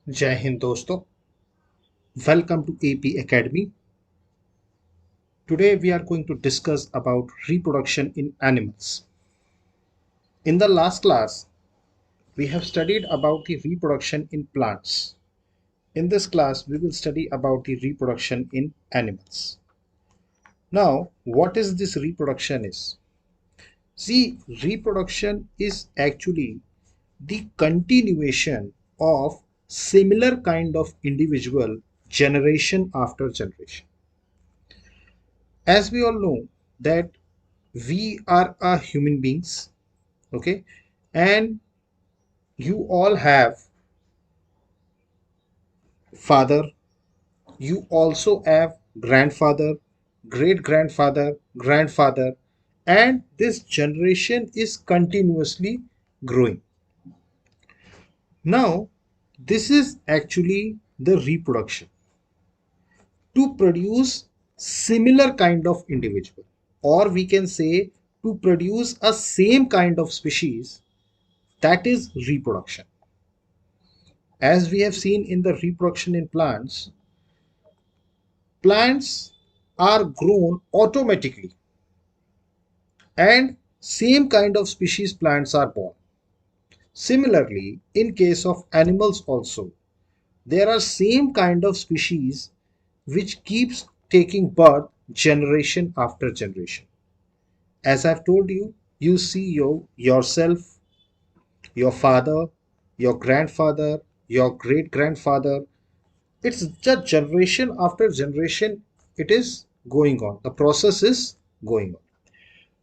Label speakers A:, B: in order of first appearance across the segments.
A: जय हिंद दोस्तों, welcome to AP Academy. Today we are going to discuss about reproduction in animals. In the last class, we have studied about the reproduction in plants. In this class, we will study about the reproduction in animals. Now, what is this reproduction is? See, reproduction is actually the continuation of similar kind of individual generation after generation. As we all know that we are a human beings, okay, and you all have father, you also have grandfather, great grandfather, grandfather, and this generation is continuously growing. Now this is actually the reproduction to produce similar kind of individual, or we can say to produce a same kind of species. That is reproduction. As we have seen in the reproduction in plants, plants are grown automatically and same kind of species plants are born. Similarly, in case of animals also, there are same kind of species which keeps taking birth generation after generation. As I've told you, you see yourself, your father, your grandfather, your great grandfather. It's just generation after generation, it is going on. The process is going on.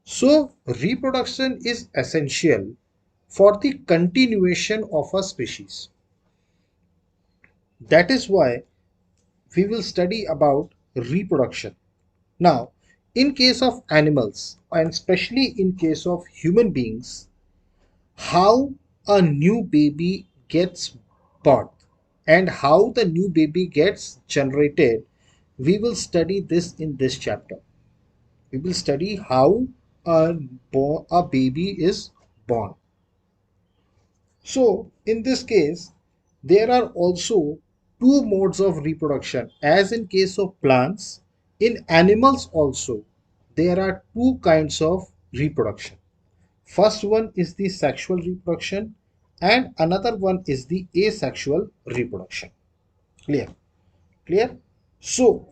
A: So, reproduction is essential for the continuation of a species. That is why we will study about reproduction. Now, in case of animals, and especially in case of human beings, how a new baby gets born and how the new baby gets generated, we will study this in this chapter. We will study how a baby is born. So in this case, there are also two modes of reproduction. As in case of plants, in animals also there are two kinds of reproduction. First one is the sexual reproduction and another one is the asexual reproduction. Clear? Clear? So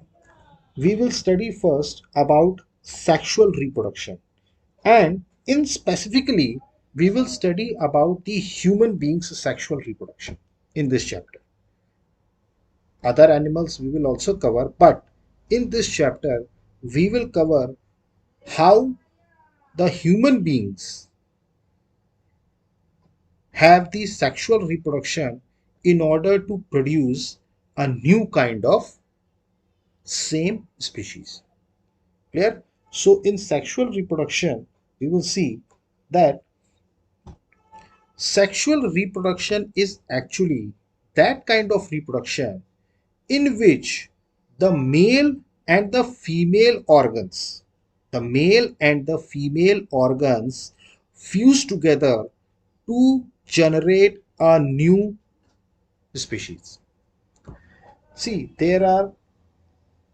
A: we will study first about sexual reproduction, and in specifically we will study about the human being's sexual reproduction in this chapter. Other animals we will also cover, but in this chapter we will cover how the human beings have the sexual reproduction in order to produce a new kind of same species. Clear? So in sexual reproduction, we will see that sexual reproduction is actually that kind of reproduction in which the male and the female organs, fuse together to generate a new species. See, there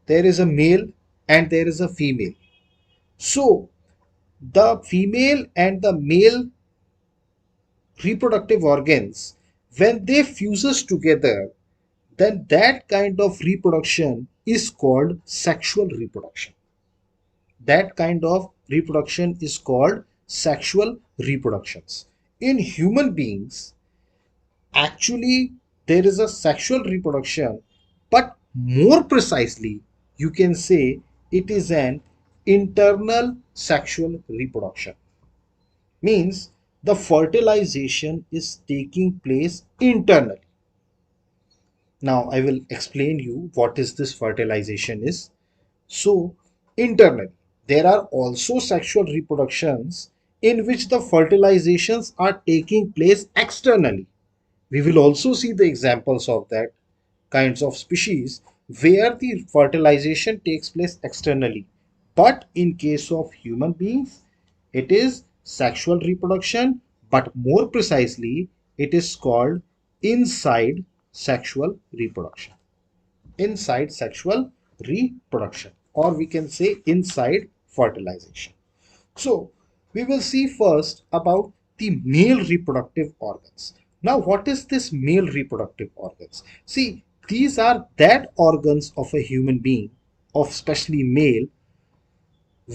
A: is a male and there is a female. So the female and the male reproductive organs, when they fuses together, then that kind of reproduction is called sexual reproduction. That kind of reproduction is called sexual reproductions. In human beings, actually there is a sexual reproduction, but more precisely you can say it is an internal sexual reproduction. Means the fertilization is taking place internally. Now I will explain you what is this fertilization is. So internally there are also sexual reproductions in which the fertilizations are taking place externally. We will also see the examples of that kinds of species where the fertilization takes place externally. But in case of human beings, it is sexual reproduction, but more precisely, it is called inside sexual reproduction. Inside sexual reproduction, or we can say inside fertilization. So we will see first about the male reproductive organs. Now, what is this male reproductive organs? See, these are that organs of a human being, of especially male,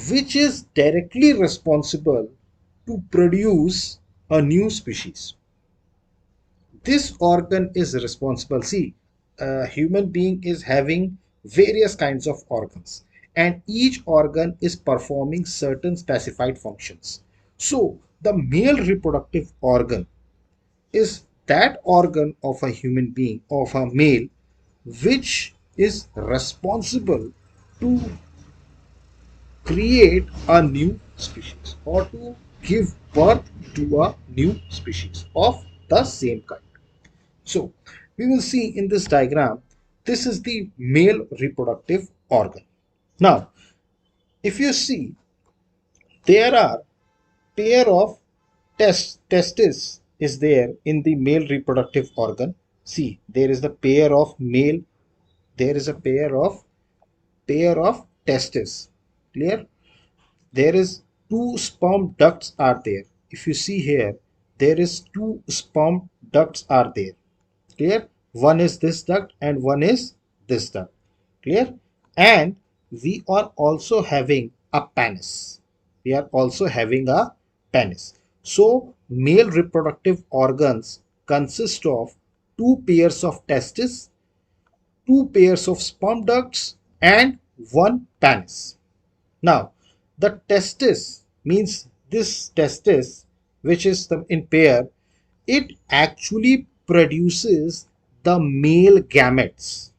A: which is directly responsible to produce a new species. This organ is responsible. See, a human being is having various kinds of organs, and each organ is performing certain specified functions. So the male reproductive organ is that organ of a human being, of a male, which is responsible to create a new species or to give birth to a new species of the same kind. So we will see in this diagram, this is the male reproductive organ. Now, if you see, there are pair of testes is there in the male reproductive organ. See, there is the pair of male, there is a pair of testes. Clear? There is two sperm ducts are there. If you see here, there is two sperm ducts are there. Clear? One is this duct and one is this duct. Clear? And we are also having a penis. We are also having a penis. So male reproductive organs consist of two pairs of testes, two pairs of sperm ducts, and one penis. Now, the testis means this testis, which is in pair, it actually produces the male gametes.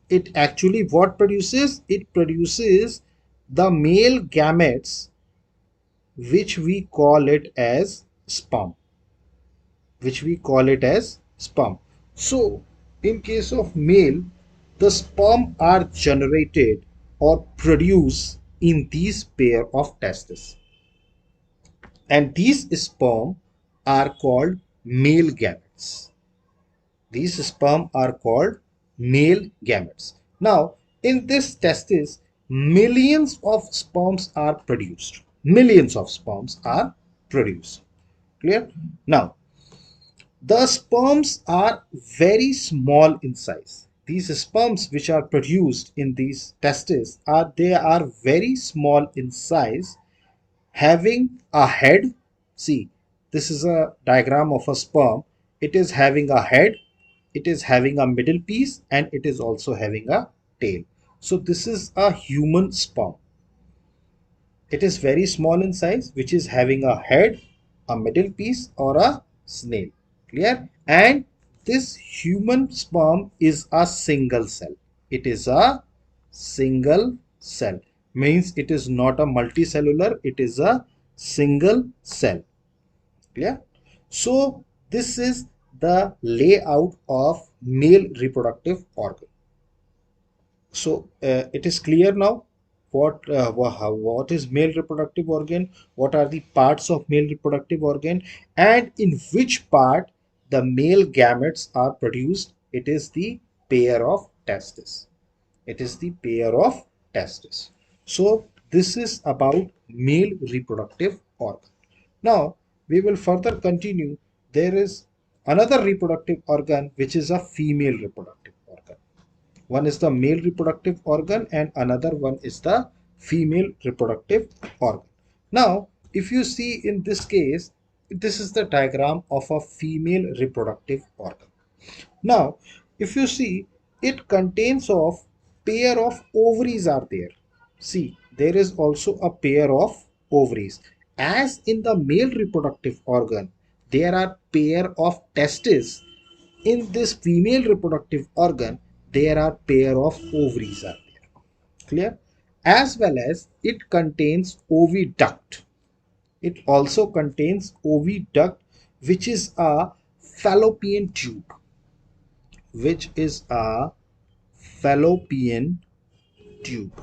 A: It actually what produces? It produces the male gametes, which we call it as sperm. Which we call it as sperm. So, in case of male, the sperm are generated or produced in these pair of testes. And these sperm are called male gametes. These sperm are called male gametes. Now, in this testis, millions of sperms are produced. Millions of sperms are produced. Clear? Now, the sperms are very small in size. These sperms which are produced in these testes are very small in size, having a head. See, this is a diagram of a sperm. It is having a head, it is having a middle piece, and it is also having a tail. So this is a human sperm. It is very small in size, which is having a head, a middle piece, or a snail. Clear? And this human sperm is a single cell. It is a single cell. Means it is not a multicellular, it is a single cell. Clear? So this is the layout of male reproductive organ. So it is clear now what is male reproductive organ, what are the parts of male reproductive organ, and in which part the male gametes are produced. It is the pair of testes. It is the pair of testes. So this is about male reproductive organ. Now we will further continue. There is another reproductive organ which is a female reproductive organ. One is the male reproductive organ and another one is the female reproductive organ. Now, if you see in this case, this is the diagram of a female reproductive organ. Now, if you see, it contains of pair of ovaries are there. See, there is also a pair of ovaries. As in the male reproductive organ, there are pair of testes. In this female reproductive organ, there are pair of ovaries are there. Clear? As well as it contains oviduct. It also contains oviduct, which is a fallopian tube. Which is a fallopian tube.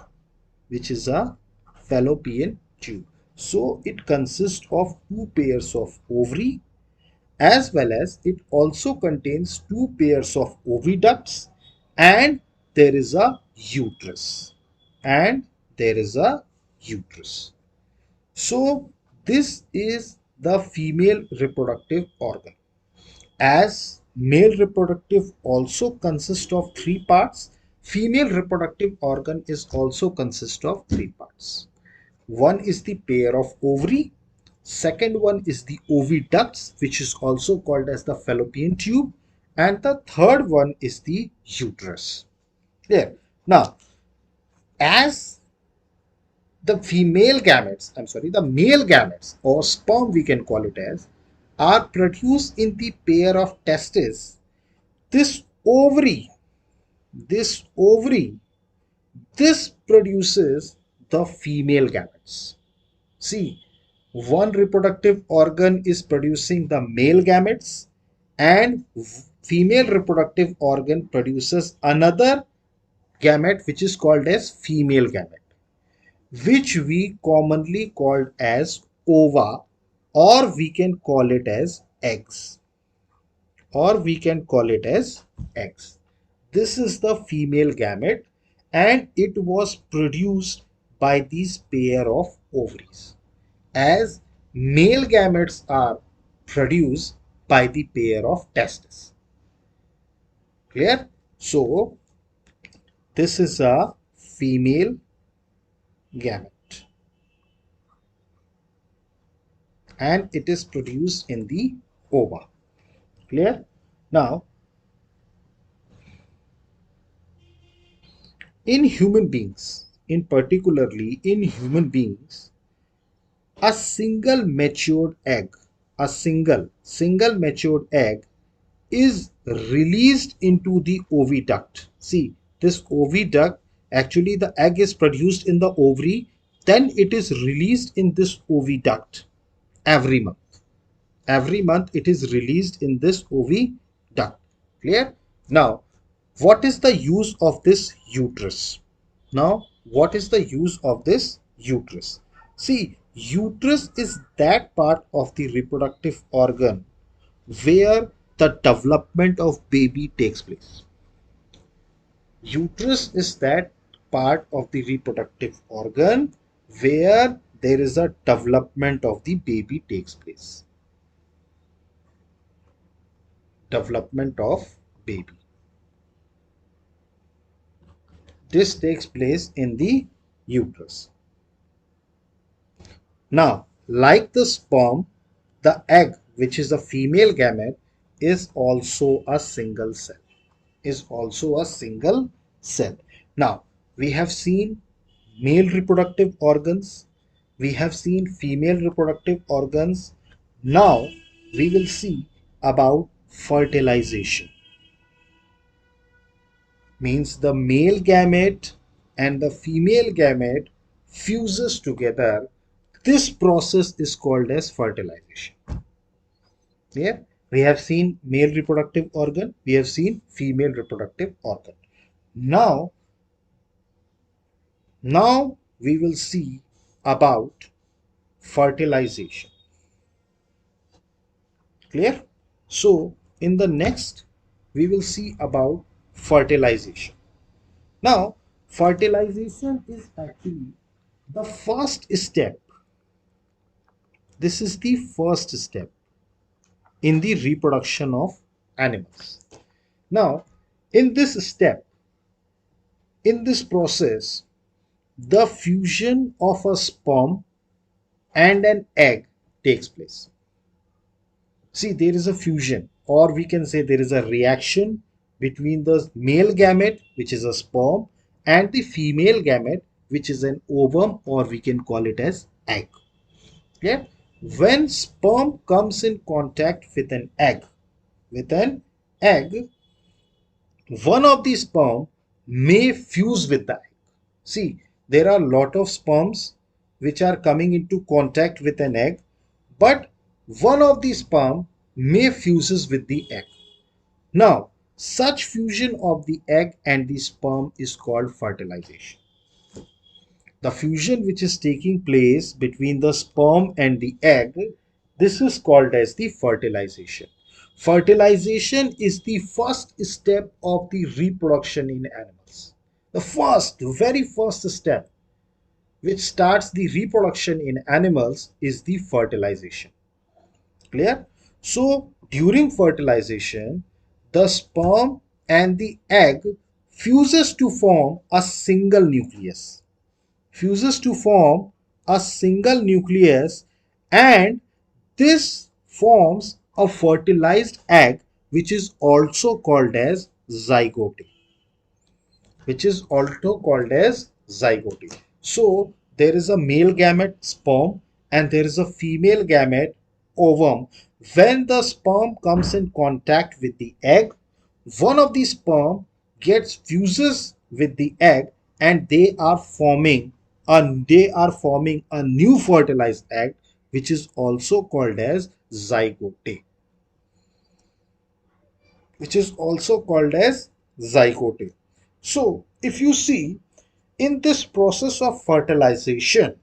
A: Which is a fallopian tube. So it consists of two pairs of ovary as well as it also contains two pairs of oviducts, and there is a uterus. And there is a uterus. So this is the female reproductive organ. As male reproductive also consists of three parts, female reproductive organ is also consist of three parts. One is the pair of ovary, second one is the oviducts, which is also called as the fallopian tube, and the third one is the uterus. There. Now, as the female gametes, the male gametes or sperm we can call it as, are produced in the pair of testes, this ovary, this ovary, this produces the female gametes. See, one reproductive organ is producing the male gametes and female reproductive organ produces another gamete which is called as female gamete, which we commonly called as ova, or we can call it as eggs, or we can call it as eggs. This is the female gamete and it was produced by these pair of ovaries, as male gametes are produced by the pair of testes. Clear? So this is a female gamete and it is produced in the ova. Clear? Now, in human beings, in particularly in human beings, a single matured egg, a single matured egg is released into the oviduct. See, this oviduct, actually the egg is produced in the ovary, then it is released in this oviduct every month. Every month it is released in this oviduct. Clear? Now, what is the use of this uterus? Now, what is the use of this uterus? See, uterus is that part of the reproductive organ where the development of baby takes place. Uterus is that part of the reproductive organ where there is a development of the baby takes place. Development of baby. This takes place in the uterus. Now, like the sperm, the egg, which is a female gamete, is also a single cell. Is also a single cell. Now, we have seen male reproductive organs. We have seen female reproductive organs. Now, we will see about fertilization. Means the male gamete and the female gamete fuses together. This process is called as fertilization. Yeah, we have seen male reproductive organ, we have seen female reproductive organ. Now we will see about fertilization. Clear? So in the next we will see about fertilization. Now, fertilization is actually the first step. This is the first step in the reproduction of animals. Now, in this step, in this process, the fusion of a sperm and an egg takes place. See, there is a fusion, or we can say there is a reaction between the male gamete, which is a sperm, and the female gamete, which is an ovum, or we can call it as egg. Okay? When sperm comes in contact with an egg, one of the sperm may fuse with the egg. See, there are a lot of sperms which are coming into contact with an egg, but one of the sperm may fuses with the egg. Now, such fusion of the egg and the sperm is called fertilization. The fusion which is taking place between the sperm and the egg This is called as the fertilization. Fertilization is the first step of the reproduction in animals. The first, very first step which starts the reproduction in animals is the fertilization. Clear? So during fertilization, the sperm and the egg fuses to form a single nucleus. Fuses to form a single nucleus, and this forms a fertilized egg, which is also called as zygote. So there is a male gamete sperm and there is a female gamete ovum. When the sperm comes in contact with the egg, one of the sperm gets fuses with the egg, and they are forming a new fertilized egg, which is also called as zygote. So if you see, in this process of fertilization,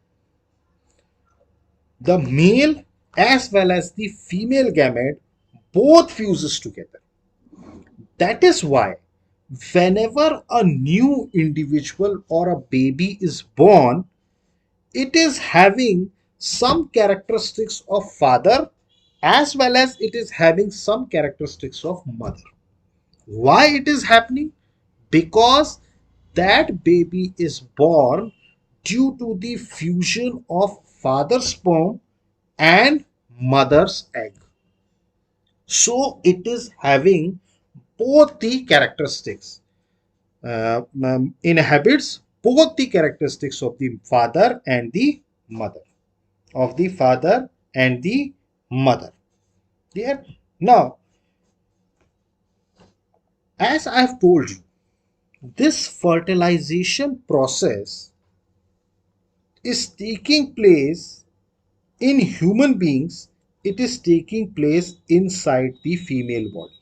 A: the male as well as the female gamete both fuses together. That is why whenever a new individual or a baby is born, it is having some characteristics of father as well as it is having some characteristics of mother. Why it is happening? Because that baby is born due to the fusion of father's sperm and mother's egg. So it is having both the characteristics, inhabits both the characteristics of the father and the mother. Of the father and the mother. Clear? Now, as I have told you, this fertilization process is taking place in human beings. It is taking place inside the female body.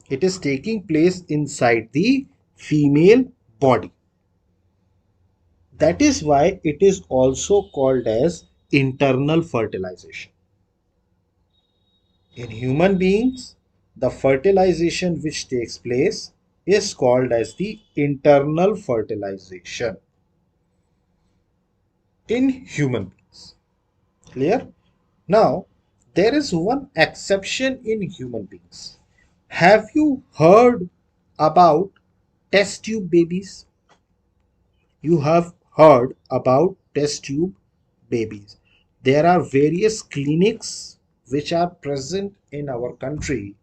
A: It is taking place inside the female body. That is why it is also called as internal fertilization. In human beings, the fertilization which takes place is called as the internal fertilization in human beings. Clear? Now, there is one exception in human beings. Have you heard about test tube babies? You have heard about test tube babies. There are various clinics which are present in our country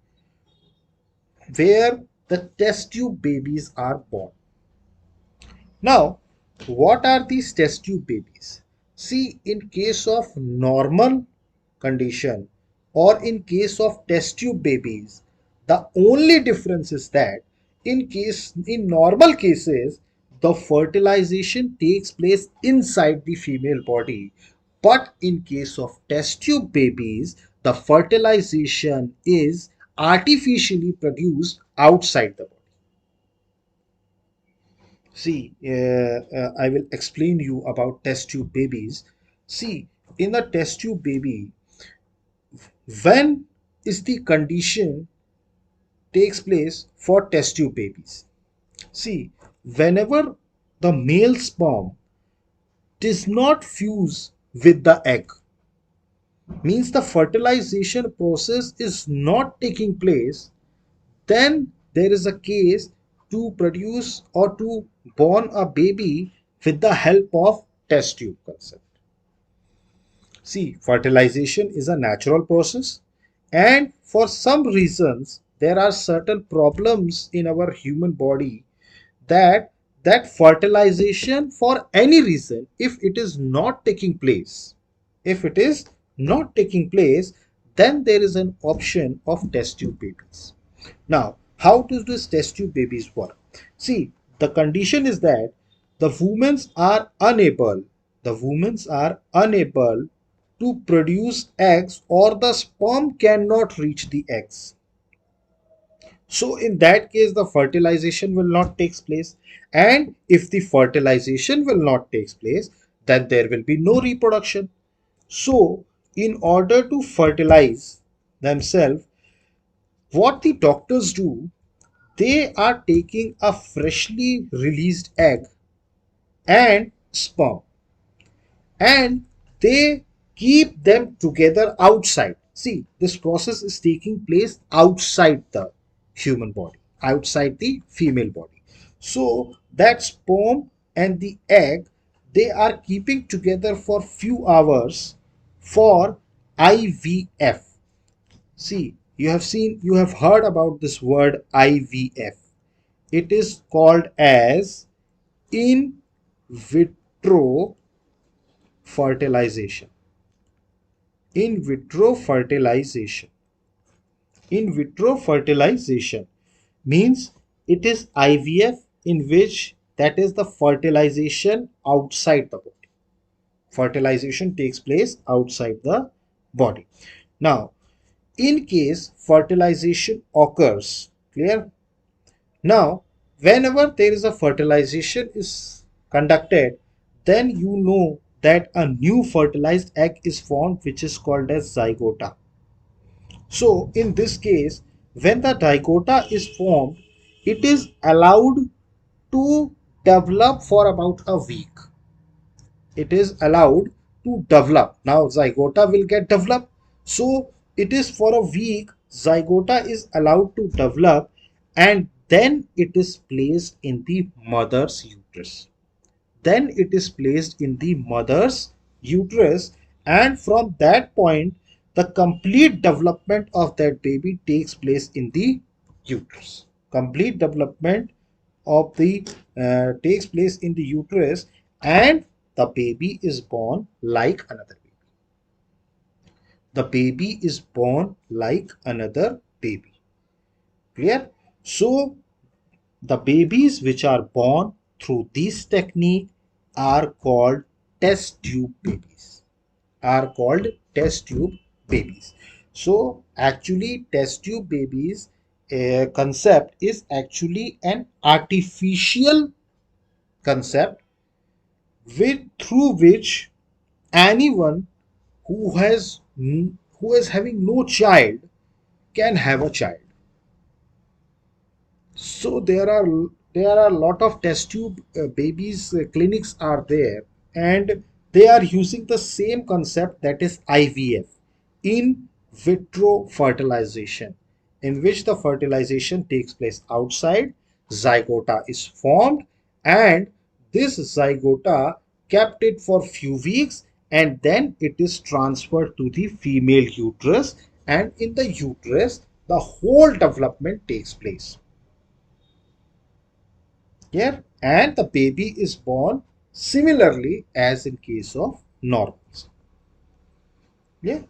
A: where the test tube babies are born. Now, what are these test tube babies? See, in case of normal condition or in case of test tube babies, the only difference is that in normal cases, the fertilization takes place inside the female body, but in case of test tube babies, the fertilization is artificially produced outside the body. See, I will explain you about test tube babies. See, in a test tube baby, when is the condition takes place for test tube babies? See, whenever the male sperm does not fuse with the egg, means the fertilization process is not taking place, then there is a case to produce or to born a baby with the help of test tube concept. See, fertilization is a natural process, and for some reasons there are certain problems in our human body that fertilization, for any reason, if it is not taking place, then there is an option of test tube babies. Now, how do these test tube babies work? See, the condition is that the women are unable to produce eggs, or the sperm cannot reach the eggs. So in that case, the fertilization will not take place. And if the fertilization will not take place, then there will be no reproduction. So in order to fertilize themselves, what the doctors do, they are taking a freshly released egg and sperm, and they keep them together outside. See, this process is taking place outside the human body, outside the female body. So that sperm and the egg, they are keeping together for few hours for IVF. See, you have heard about this word IVF. It is called as in vitro fertilization. In vitro fertilization. In vitro fertilization means it is IVF, in which that is the fertilization outside the body. Fertilization takes place outside the body. Now, in case fertilization occurs, clear? Now, whenever there is a fertilization is conducted, then you know that a new fertilized egg is formed, which is called as zygota. So, in this case, when the zygota is formed, it is allowed to develop for about a week. It is allowed to develop. Now, zygota will get developed. So, it is for a week, zygota is allowed to develop, and then it is placed in the mother's uterus. Then it is placed in the mother's uterus, and from that point, the complete development of that baby takes place in the uterus. Complete development of the takes place in the uterus, and the baby is born like another baby. The baby is born like another baby. Clear? So the babies which are born through this technique are called test tube babies. Are called test tube babies. So actually test tube babies concept is actually an artificial concept through which anyone who is having no child can have a child. So there are a lot of test tube babies clinics are there, and they are using the same concept, that is IVF, in vitro fertilization, in which the fertilization takes place outside, zygota is formed, and this zygote kept it for few weeks, and then it is transferred to the female uterus, and in the uterus the whole development takes place. Here, and the baby is born similarly as in case of normals. Yeah.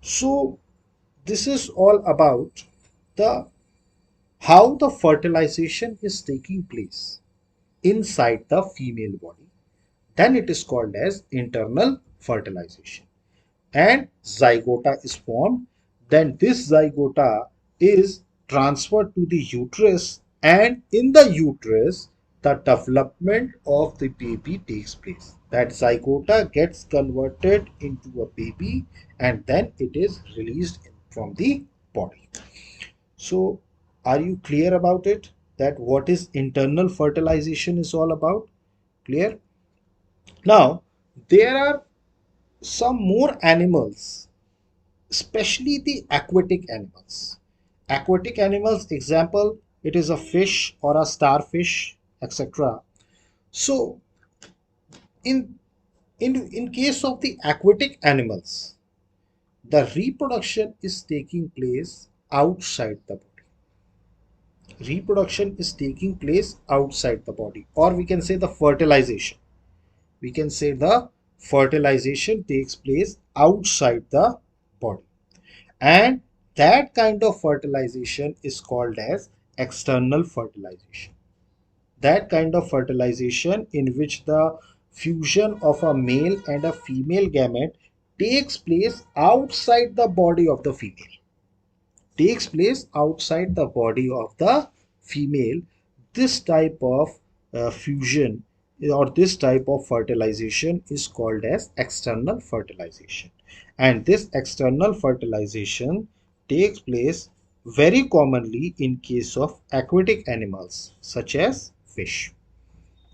A: So this is all about the how the fertilization is taking place inside the female body. Then it is called as internal fertilization. And zygota is formed. Then this zygota is transferred to the uterus, and in the uterus the development of the baby takes place. That zygota gets converted into a baby, and then it is released from the body. So are you clear about it, that what is internal fertilization is all about? Clear? Now there are some more animals, especially the aquatic animals. Aquatic animals, example, it is a fish or a starfish, etc. So in in case of the aquatic animals, the reproduction is taking place outside the body. Reproduction is taking place outside the body, or we can say the fertilization. We can say the fertilization takes place outside the body. And that kind of fertilization is called as external fertilization. That kind of fertilization in which the fusion of a male and a female gamete takes place outside the body of the female. Takes place outside the body of the female. This type of fusion or this type of fertilization is called as external fertilization. And this external fertilization takes place very commonly in case of aquatic animals such as fish.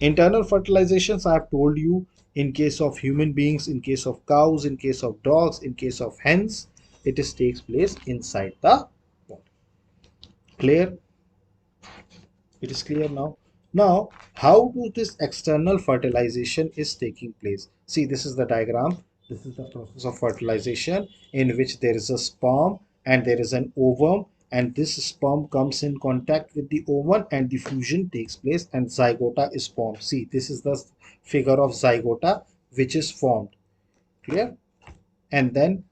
A: Internal fertilizations I have told you in case of human beings, in case of cows, in case of dogs, in case of hens, it is takes place inside the body. Clear? It is clear now. Now, how do this external fertilization is taking place? See, this is the diagram. This is the process of fertilization in which there is a sperm and there is an ovum, and this sperm comes in contact with the ovum and the fusion takes place and zygota is formed. See, this is the figure of zygota which is formed. Clear? And then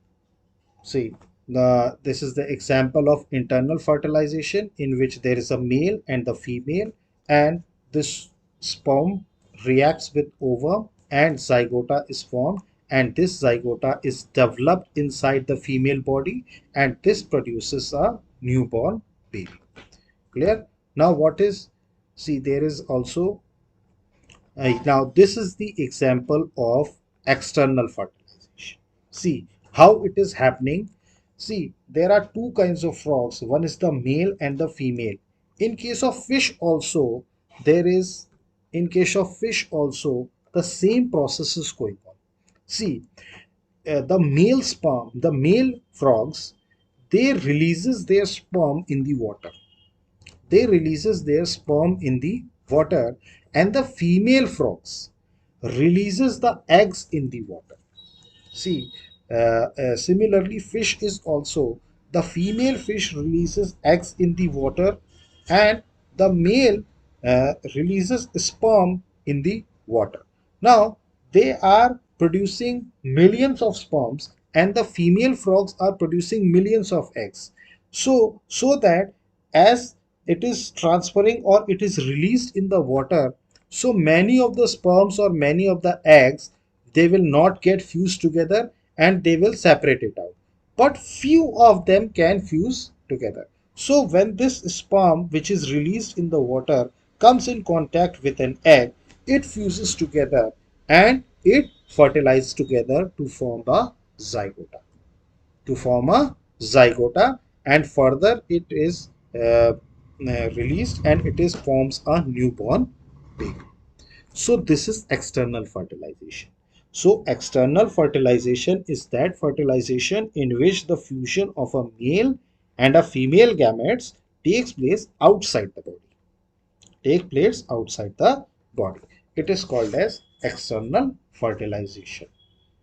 A: see, this is the example of internal fertilization in which there is a male and the female, and this sperm reacts with ovum and zygota is formed, and this zygota is developed inside the female body, and this produces a newborn baby. Clear? Now what is, see, there is also now this is the example of external fertilization. See how it is happening. See, there are two kinds of frogs. One is the male and the female. In case of fish also, there is, in case of fish also, the same process is going on. See, the male frogs, they releases their sperm in the water. They releases their sperm in the water, and the female frogs releases the eggs in the water. See, similarly, fish is also, the female fish releases eggs in the water, and the male releases sperm in the water. Now, they are producing millions of sperms, and the female frogs are producing millions of eggs. So that as it is transferring or it is released in the water, so many of the sperms or many of the eggs, they will not get fused together and they will separate it out, but few of them can fuse together. So when this sperm which is released in the water comes in contact with an egg, it fuses together and it fertilizes together to form a zygota, to form a zygote, and further it is released and it is forms a newborn baby. So this is external fertilization. So external fertilization is that fertilization in which the fusion of a male and a female gametes takes place outside the body. Take place outside the body. It is called as external fertilization.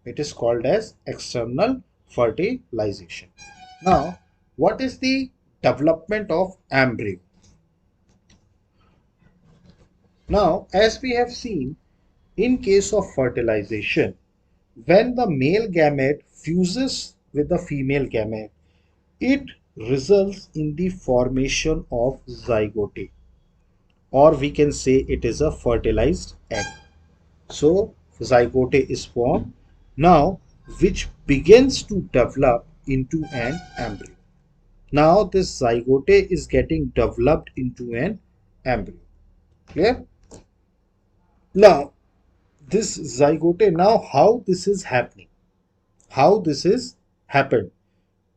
A: It is called as external fertilization. Now, what is the development of embryo? Now, as we have seen, in case of fertilization, when the male gamete fuses with the female gamete, it results in the formation of zygote, or we can say it is a fertilized egg. So, zygote is formed now, which begins to develop into an embryo. Now, this zygote is getting developed into an embryo. Clear? Now, this zygote, now how this is happening, how this is happened.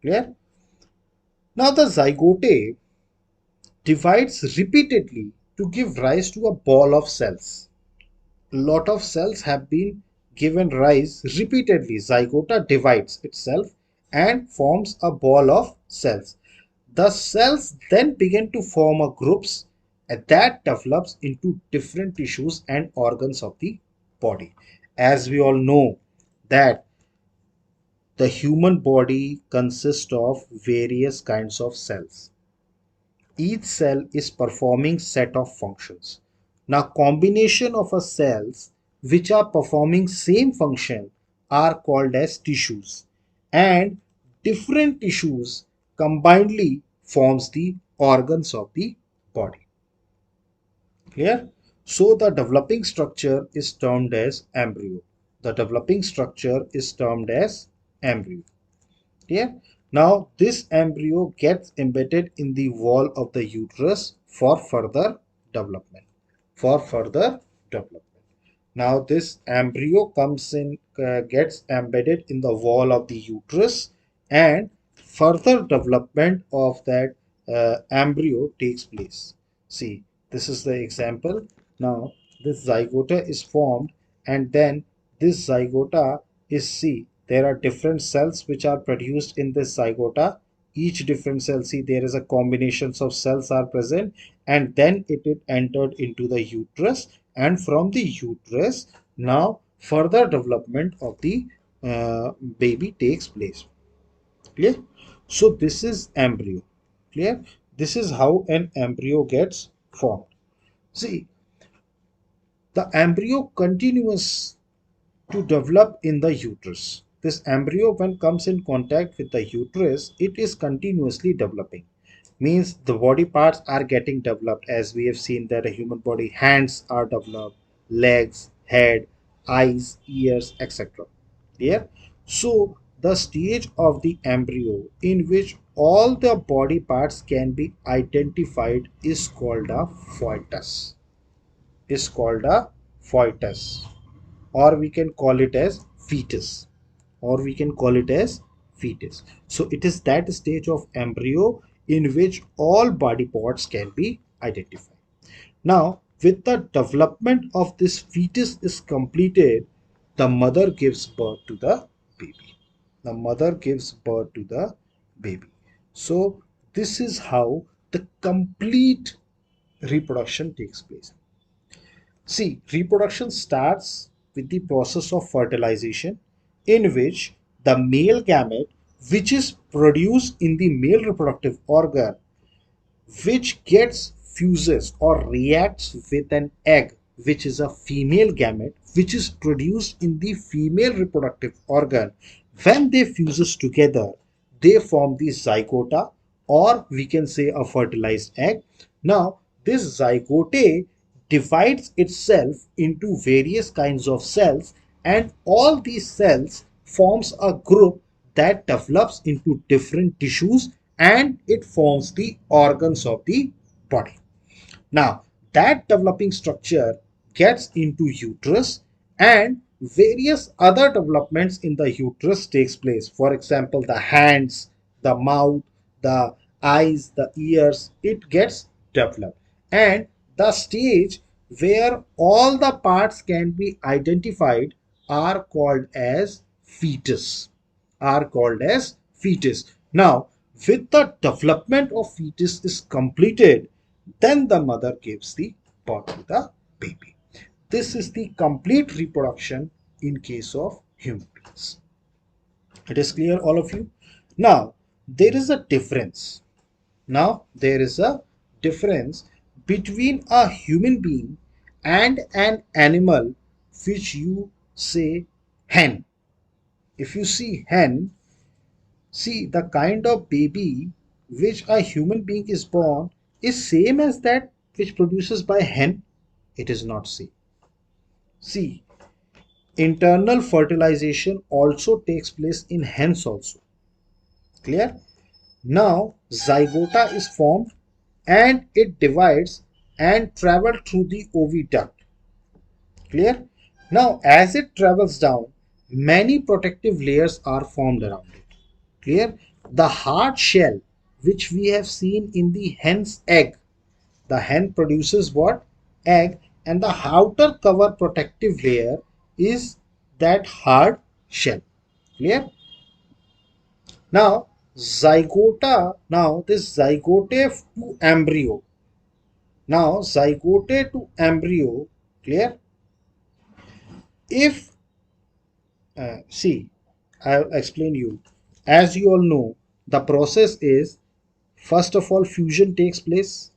A: Clear? Now the zygote divides repeatedly to give rise to a ball of cells. Lot of cells have been given rise repeatedly. Zygote divides itself and forms a ball of cells. The cells then begin to form a groups and that develops into different tissues and organs of the body. As we all know that the human body consists of various kinds of cells. Each cell is performing set of functions. Now combination of a cells which are performing same function are called as tissues, and different tissues combinedly forms the organs of the body. Clear? So the developing structure is termed as embryo. The developing structure is termed as embryo. Clear? Now this embryo gets embedded in the wall of the uterus for further development. For further development. Now this embryo comes in, gets embedded in the wall of the uterus, and further development of that embryo takes place. See, this is the example. Now this zygota is formed, and then this zygota is, see, there are different cells which are produced in this zygota. Each different cell, see, there is a combinations of cells are present, and then it entered into the uterus, and from the uterus now further development of the baby takes place. Clear? So this is embryo. Clear? This is how an embryo gets formed. See, the embryo continues to develop in the uterus. This embryo, when comes in contact with the uterus, it is continuously developing. Means the body parts are getting developed, as we have seen that a human body, hands are developed, legs, head, eyes, ears, etc. Yeah. So the stage of the embryo in which all the body parts can be identified is called a foetus. Is called a foetus, or we can call it as fetus, or we can call it as fetus. So it is that stage of embryo in which all body parts can be identified. Now with the development of this fetus is completed, the mother gives birth to the baby. The mother gives birth to the baby. So this is how the complete reproduction takes place. See, reproduction starts with the process of fertilization, in which the male gamete, which is produced in the male reproductive organ, which gets fuses or reacts with an egg, which is a female gamete, which is produced in the female reproductive organ. When they fuses together, they form the zygota, or we can say a fertilized egg. Now this zygote divides itself into various kinds of cells, and all these cells forms a group that develops into different tissues, and it forms the organs of the body. Now that developing structure gets into uterus, and various other developments in the uterus takes place. For example, the hands, the mouth, the eyes, the ears, it gets developed. And the stage where all the parts can be identified are called as fetus. Are called as fetus. Now, with the development of fetus is completed, then the mother gives the birth to the baby. This is the complete reproduction in case of human beings. It is clear, all of you? Now, there is a difference. Now, there is a difference between a human being and an animal, which you say hen. If you see hen, see the kind of baby which a human being is born is same as that which produces by hen. It is not same. See, internal fertilization also takes place in hens also. Clear? Now zygota is formed, and it divides and travel through the oviduct. Clear? Now as it travels down, many protective layers are formed around it. Clear? The hard shell which we have seen in the hen's egg, the hen produces what? Egg, and the outer cover protective layer is that hard shell. Clear? Now zygote, now this zygote to embryo. Now zygote to embryo, clear? If see, I'll explain you. As you all know, the process is, first of all, fusion takes place,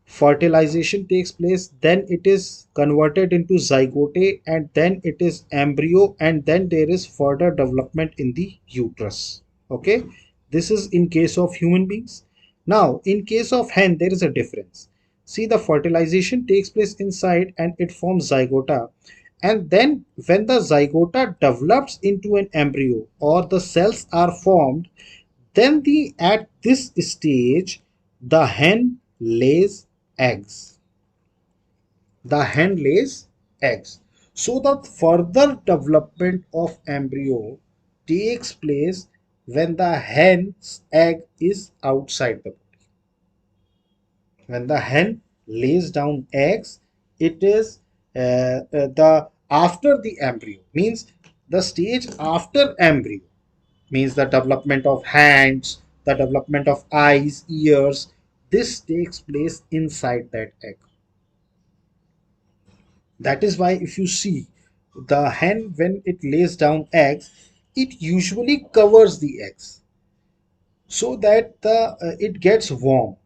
A: fertilization takes place, then it is converted into zygote, and then it is embryo, and then there is further development in the uterus. Okay, this is in case of human beings. Now in case of hen, there is a difference. See, the fertilization takes place inside and it forms zygota, and then when the zygota develops into an embryo or the cells are formed, then at this stage the hen lays eggs. The hen lays eggs. So the further development of embryo takes place when the hen's egg is outside the body. When the hen lays down eggs, it is the after the embryo, means the stage after embryo, means the development of hands, the development of eyes, ears. This takes place inside that egg. That is why if you see the hen when it lays down eggs, it usually covers the eggs so that the it gets warm,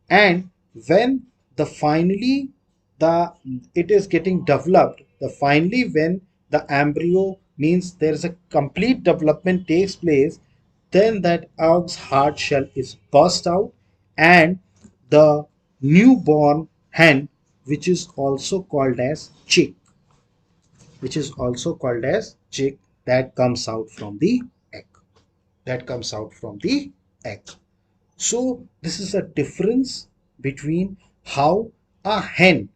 A: and when the finally the it is getting developed, the finally when the embryo, means there is a complete development takes place, then that egg's hard shell is burst out, and the newborn hen, which is also called as chick, that comes out from the egg, egg. So this is a difference between how a hen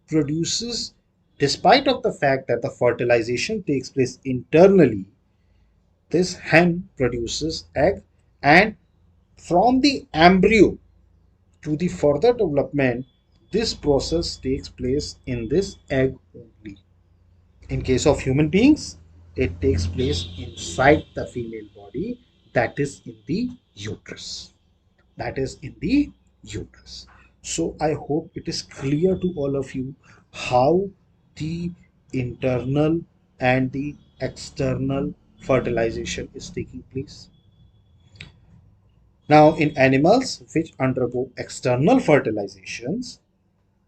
A: produces, despite of the fact that the fertilization takes place internally, this hen produces egg, and from the embryo to the further development, this process takes place in this egg only. In case of human beings, it takes place inside the female body, that is in the uterus. So I hope it is clear to all of you how the internal and the external fertilization is taking place. Now, in animals which undergo external fertilizations,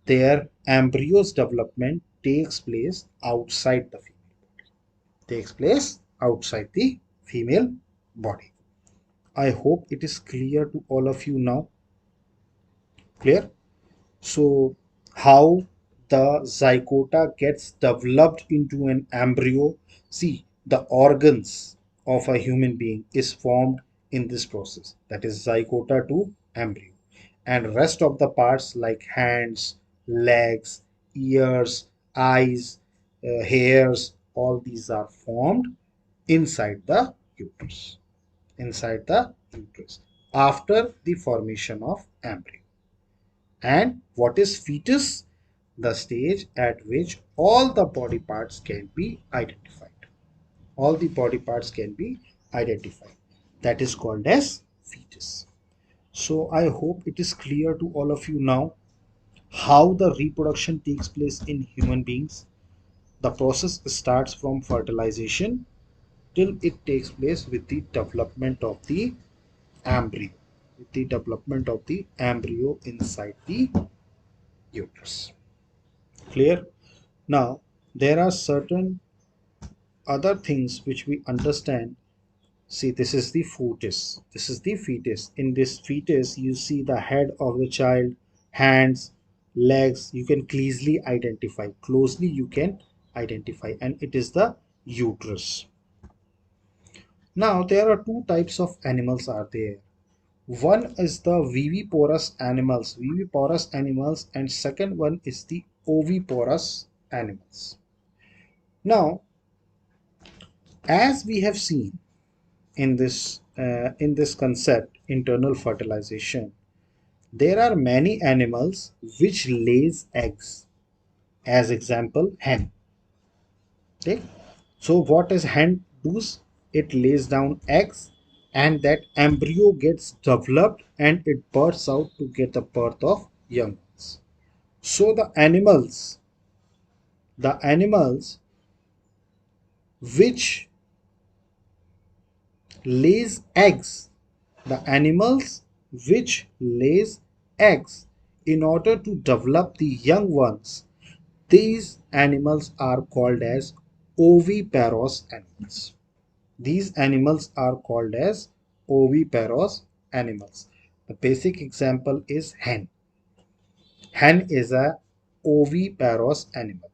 A: their embryos development takes place outside the female body. I hope it is clear to all of you now. Clear? So, how the zygota gets developed into an embryo? See, the organs of a human being is formed in this process, that is zygota to embryo, and rest of the parts like hands, legs, ears, eyes, hairs, all these are formed inside the uterus, after the formation of embryo. And what is fetus? The stage at which all the body parts can be identified. That is called as fetus. So I hope it is clear to all of you now how the reproduction takes place in human beings. The process starts from fertilization till it takes place with the development of the embryo, inside the uterus. Clear? Now, there are certain other things which we understand. See, this is the fetus. In this fetus, you see the head of the child, hands, legs. You can closely you can identify, and it is the uterus. Now, there are two types of animals are there. One is the viviporous animals, and second one is the oviporous animals. Now, as we have seen in this concept, internal fertilization, there are many animals which lays eggs. As example, hen. Okay. So what does hen does? It lays down eggs, and that embryo gets developed and it bursts out to get the birth of young ones. So the animals which lays eggs, the animals which lays eggs in order to develop the young ones, these animals are called as oviparous animals. These animals are called as oviparous animals. The basic example is hen. Hen is a oviparous animal.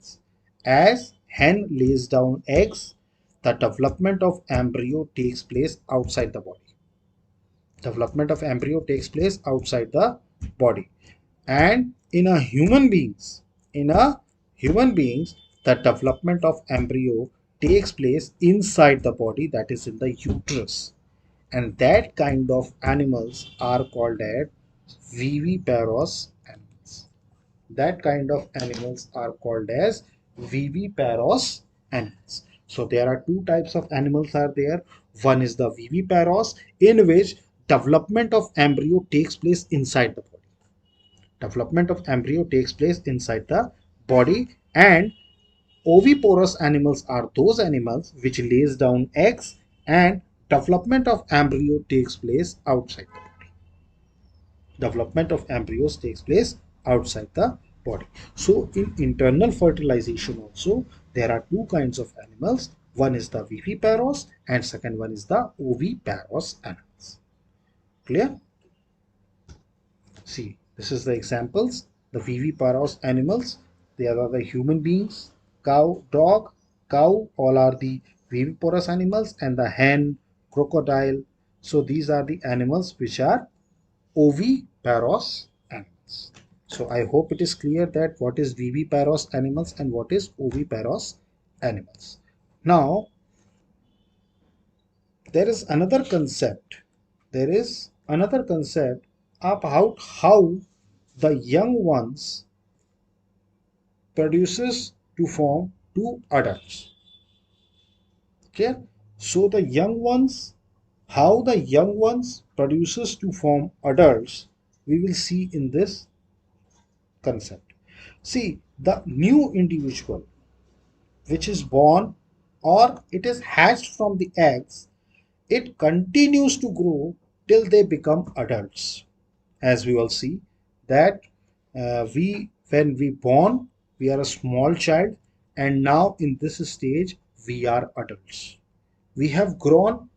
A: As hen lays down eggs, the development of embryo takes place outside the body. And in a human beings, in a human beings, the development of embryo takes place inside the body, that is in the uterus. And that kind of animals are called as viviparous animals. That kind of animals are called as viviparous animals. So there are two types of animals are there. One is the viviparous, in which development of embryo takes place inside the body. Development of embryo takes place inside the body. And oviparous animals are those animals which lays down eggs, and development of embryo takes place outside the body. Development of embryos takes place outside the body. So in internal fertilization also, there are two kinds of animals. One is the viviparous and second one is the oviparous animals. Clear? See, this is the examples. The viviparous animals, they are the human beings, cow, dog, cow, all are the viviparous animals, and the hen, crocodile. So these are the animals which are oviparous animals. So I hope it is clear that what is viviparous animals and what is oviparous animals. Now, there is another concept. There is another concept about how the young ones produces to form two adults. Okay, so the young ones, how the young ones produces to form adults, we will see in this concept. See, the new individual which is born or it is hatched from the eggs, it continues to grow till they become adults. As we all see that we when we born, we are a small child, and now in this stage we are adults. We have grown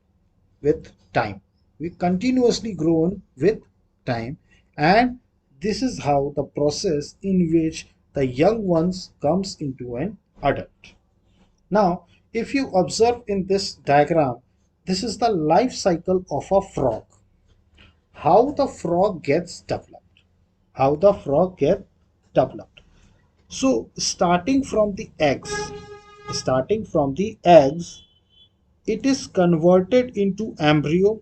A: with time. We continuously grown with time, and this is how the process in which the young ones comes into an adult. Now, if you observe in this diagram, this is the life cycle of a frog. How the frog gets developed. How the frog gets developed. So, starting from the eggs, it is converted into embryo,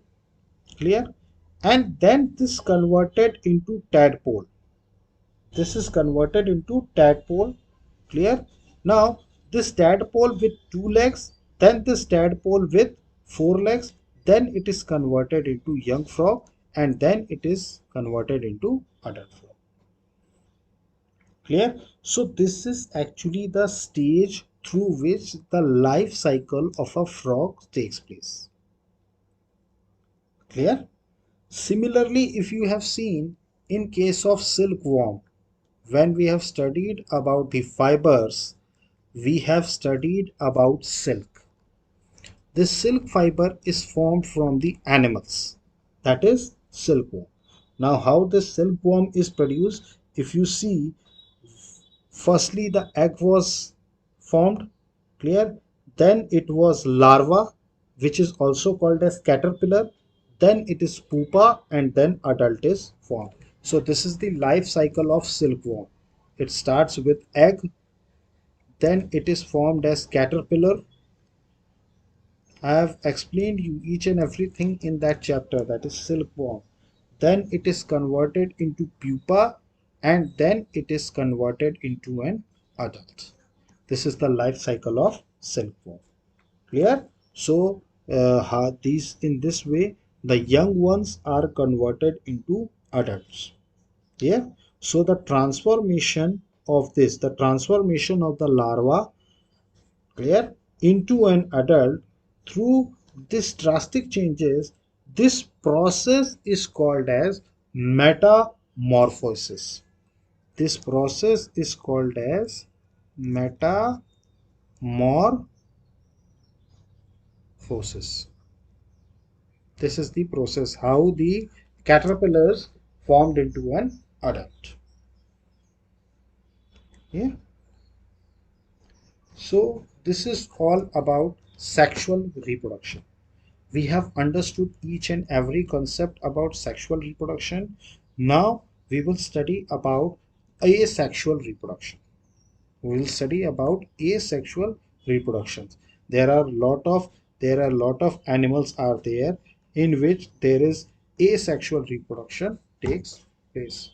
A: clear, and then this converted into tadpole. This is converted into tadpole, clear. Now this tadpole with two legs, then this tadpole with four legs, then it is converted into young frog, and then it is converted into adult frog, clear. So this is actually the stage through which the life cycle of a frog takes place, clear. Similarly, if you have seen in case of silkworm, when we have studied about the fibers, we have studied about silk. This silk fiber is formed from the animals, that is silkworm. Now how this silkworm is produced, if you see, firstly the egg was formed, clear, then it was larva, which is also called as caterpillar, then it is pupa, and then adult is formed. So this is the life cycle of silkworm. It starts with egg, then it is formed as caterpillar. I have explained you each and everything in that chapter, that is silkworm. Then it is converted into pupa, and then it is converted into an adult. This is the life cycle of silkworm, clear. So these in this way the young ones are converted into adults. Yeah. So the transformation of the larva, clear, into an adult through this drastic changes, this process is called as metamorphosis. This process is called as metamorphosis. This is the process how the caterpillars formed into an adult. Yeah. So this is all about sexual reproduction. We have understood each and every concept about sexual reproduction. Now we will study about asexual reproduction. We will study about asexual reproductions. There are lot of animals are there in which there is asexual reproduction takes place.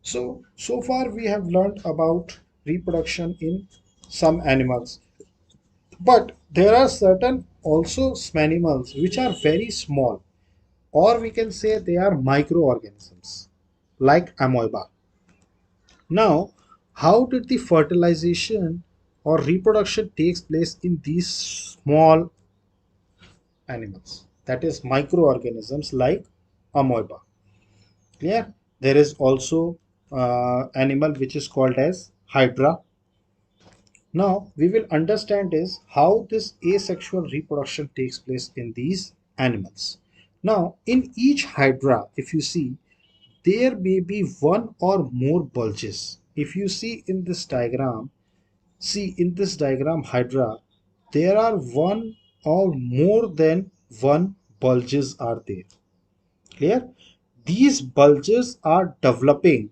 A: So far we have learned about reproduction in some animals, but there are certain also animals which are very small, or we can say they are microorganisms like amoeba. Now, how did the fertilization or reproduction takes place in these small animals? That is microorganisms like amoeba. Clear? There is also animal which is called as hydra. Now we will understand is how this asexual reproduction takes place in these animals. Now in each hydra, if you see, there may be one or more bulges. If you see in this diagram, see in this diagram hydra, there are one or more than one bulges are there. Clear? These bulges are developing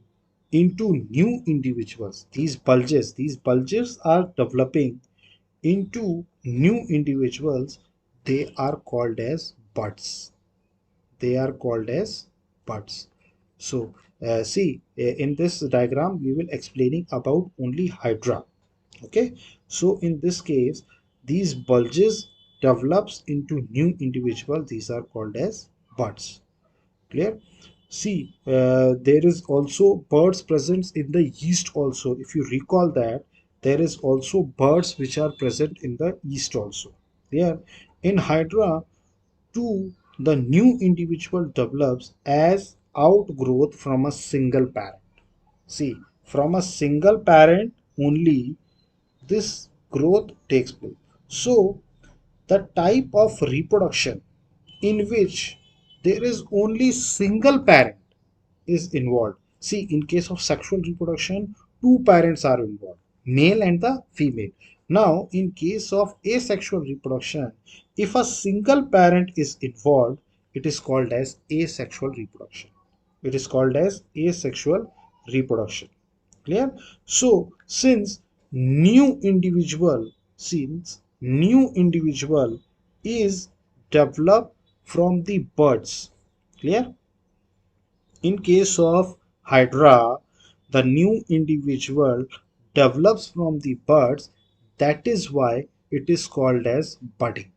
A: into new individuals. These bulges are developing into new individuals. They are called as buds. They are called as buds. So see in this diagram we will explaining about only hydra. Okay, so in this case these bulges develops into new individual. These are called as buds. Clear? See, there is also birds present in the yeast also. If you recall that, there is also birds which are present in the yeast also. There, in hydra, too, the new individual develops as outgrowth from a single parent. See, from a single parent only this growth takes place. So, the type of reproduction in which there is only single parent is involved. See, in case of sexual reproduction, two parents are involved, male and the female. Now, in case of asexual reproduction, if a single parent is involved, it is called as asexual reproduction. It is called as asexual reproduction. Clear? So, since new individual is developed from the buds. Clear? In case of hydra, the new individual develops from the buds. That is why it is called as budding.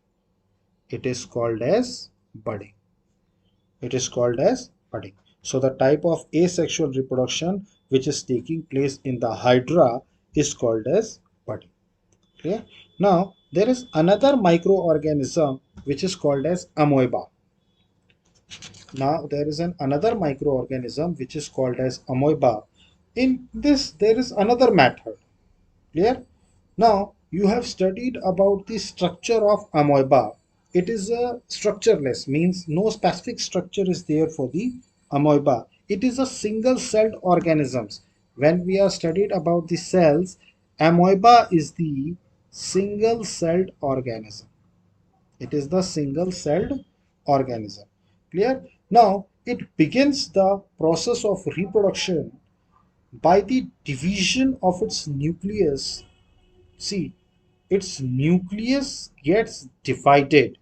A: It is called as budding. It is called as budding. So the type of asexual reproduction which is taking place in the hydra is called as budding. Clear? Now there is another microorganism which is called as amoeba. Now there is another microorganism which is called as amoeba. In this there is another method. Clear? Now you have studied about the structure of amoeba. It is a structureless, means no specific structure is there for the amoeba. It is a single celled organisms. When we are studied about the cells, amoeba is the single celled organism. It is the single celled organism. Clear? Now it begins the process of reproduction by the division of its nucleus. See, its nucleus gets divided.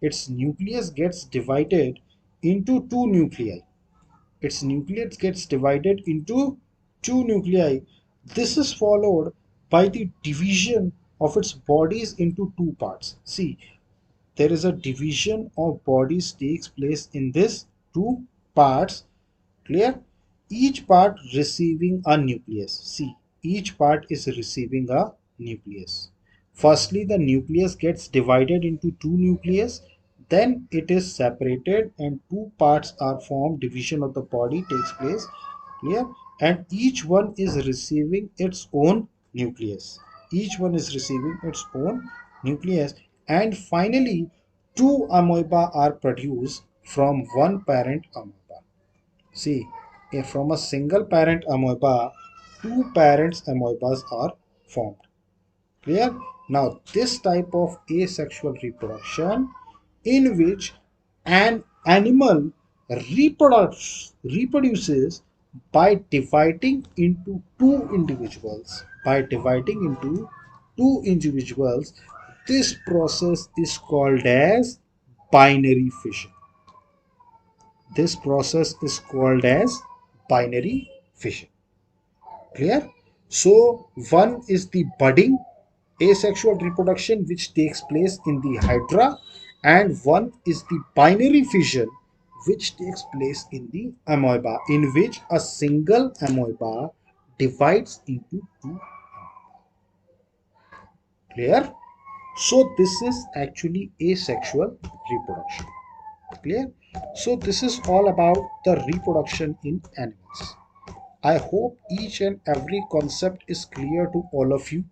A: Its nucleus gets divided into two nuclei. Its nucleus gets divided into two nuclei. This is followed by the division of its bodies into two parts. See, there is a division of bodies takes place in this two parts. Clear? Each part receiving a nucleus. See, each part is receiving a nucleus. Firstly, the nucleus gets divided into two nucleus, then it is separated and two parts are formed. Division of the body takes place. Clear? And each one is receiving its own nucleus. Each one is receiving its own nucleus. And finally, two amoeba are produced from one parent amoeba. See, if from a single parent amoeba, two parents amoebas are formed. Clear? Now, this type of asexual reproduction in which an animal reproduces by dividing into two individuals. by dividing into two individuals. This process is called as binary fission. This process is called as binary fission. Clear? So one is the budding asexual reproduction which takes place in the hydra, and one is the binary fission which takes place in the amoeba, in which a single amoeba divides into two. Clear? So this is actually asexual reproduction. Clear? So this is all about the reproduction in animals. I hope each and every concept is clear to all of you,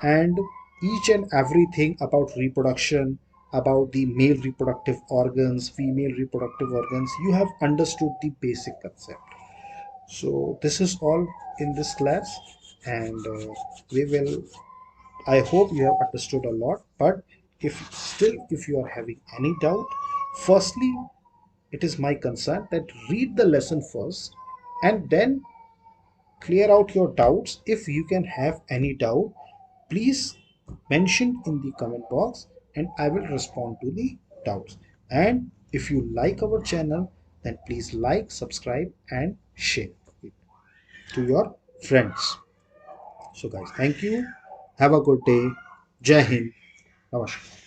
A: and each and everything about reproduction, about the male reproductive organs, female reproductive organs, you have understood the basic concept. So this is all in this class, and we will, I hope you have understood a lot. But if you are having any doubt, firstly, it is my concern that read the lesson first and then clear out your doubts. If you can have any doubt, please mention in the comment box and I will respond to the doubts. And if you like our channel, then please like, subscribe and share it to your friends. So guys, thank you. Have a good day. Jai Hind. Namaskar.